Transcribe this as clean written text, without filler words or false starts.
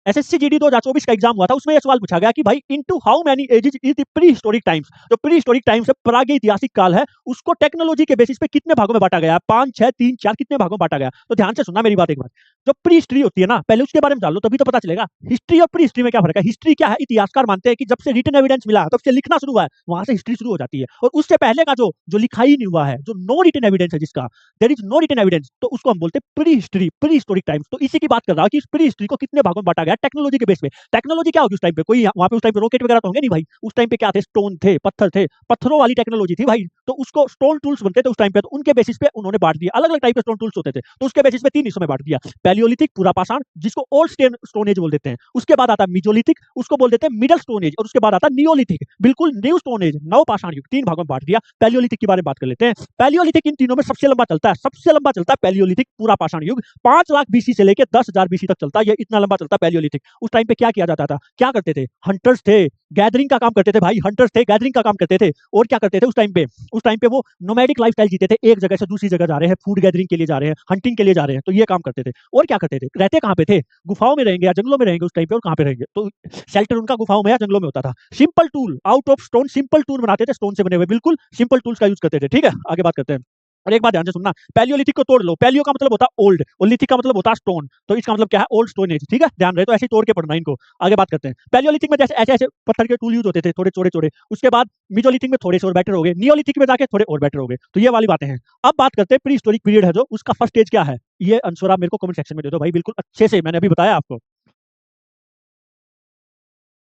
SSC GD 2024 का exam हुआ था, उसमें यह सवाल पूछा गया कि भाई into how many ages is the prehistoric times. जो प्री हिस्टोरिक टाइम्स है, प्रागैतिहासिक काल है, उसको टेक्नोलॉजी के बेसिस पे कितने भागों में बांटा गया है? 5, 6, 3, 4 कितने भागों में बांटा गया? तो ध्यान से सुनना मेरी बात एक बार। जो प्री हिस्ट्री होती है ना, पहले उसके बारे में जान लो, तभी तो पता चलेगा हिस्ट्री और प्री हिस्ट्री में क्या फर्क है। हिस्ट्री क्या है? इतिहासकार मानते हैं कि जब से रिटन एविडेंस मिला, तब से लिखना शुरू हुआ है, वहां से हिस्ट्री शुरू हो जाती है। और उससे पहले का जो जो लिखा ही नहीं हुआ है, जो नो रिटन एविडेंस है, जिसका there is no written evidence, तो उसको हम बोलते हैं prehistory, prehistoric times. तो इसी की बात कर रहा हूं कि इस प्री हिस्ट्री को कितने भागों में बांटा गया टेक्नोलॉजी के बेस पे। टेक्नोलॉजी क्या होगी उस टाइम पे? कोई वहां पे उस टाइम पे रॉकेट वगैरह तो होंगे नहीं भाई। उस टाइम पे क्या थे? स्टोन थे, पत्थर थे, पत्थरों वाली टेक्नोलॉजी थी भाई। तो उसको स्टोन टूल्स बनते थे उस टाइम पे, तो उनके बेसिस पे उन्होंने बांट दिया। अलग अलग टाइप के स्टोन टूल्स होते थे, तो उसके बेसिस पे 3 हिस्सों में बांट दिया। पैलियोलिथिक पूरा पाषाण, जिसको ओल्ड स्टोन एज बोल देते हैं। उसके बाद आता है मिजोलिथिक, उसको बोल देते हैं मिडल स्टोन एज। और उसके बाद आता है नियोलिथिक, बिल्कुल न्यू स्टोन एज, नव पाषाण युग। 3 भागों में बांट दिया। पैलियोलिथिक के बारे में बात कर लेते हैं। पैलियोलिथिक इन तीनों में सबसे लंबा चलता है, सबसे लंबा चलता है पैलियोलिथिक पूरा पाषाण युग। 5 लाख बीसी से लेकर 10,000 बीसी तक चलता है, ये इतना लंबा चलता है पैलियोलिथिक। उस टाइम पे क्या किया जाता था? क्या करते थे? हंटर्स थे, गैदरिंग का काम करते थे भाई। हंटर्स थे, गैदरिंग का काम करते थे। और क्या करते थे उस टाइम पे? उस टाइम पे वो नोमैडिक लाइफस्टाइल जीते थे, एक जगह से दूसरी जगह जा रहे हैं, फूड गैदरिंग के लिए जा रहे हैं, हंटिंग के लिए जा रहे हैं, तो ये काम करते थे। और क्या करते थे? रहते कहाँ पे थे? गुफाओं में रहेंगे या जंगलों में रहेंगे उस टाइम पे, और कहाँ पे रहेंगे? तो शेल्टर उनका गुफाओं में या जंगलों में होता था। Simple tool out of stone, simple tool बनाते थे स्टोन से बने हुए, बिल्कुल सिंपल टूल्स का यूज करते थे। ठीक है, आगे बात करते हैं। और एक बात ध्यान से सुनना, पैलियोलिथिक को तोड़ लो। पैलियो का मतलब होता है ओल्ड, और लिथिक का मतलब होता है स्टोन। तो इसका मतलब क्या है? Old stone age. ठीक है, ध्यान रहे, तो ऐसे ही तोड़ के पढ़ना इनको। आगे बात करते हैं। पैलियोलिथिक में जैसे ऐसे ऐसे पत्थर के टूल यूज होते थे, थोड़े चौड़े चौड़े। उसके बाद मिजोलिथिक में थोड़े से और बेटर हो गए, नियोलिथिक में जाके थोड़े और बेटर हो गए। तो ये वाली बातें हैं। अब बात करते हैं प्री हिस्टोरिक पीरियड है जो, उसका फर्स्ट स्टेज क्या है? ये आंसर आप मेरे को कमेंट सेक्शन में दे दो भाई, बिल्कुल अच्छे से। मैंने अभी बताया आपको।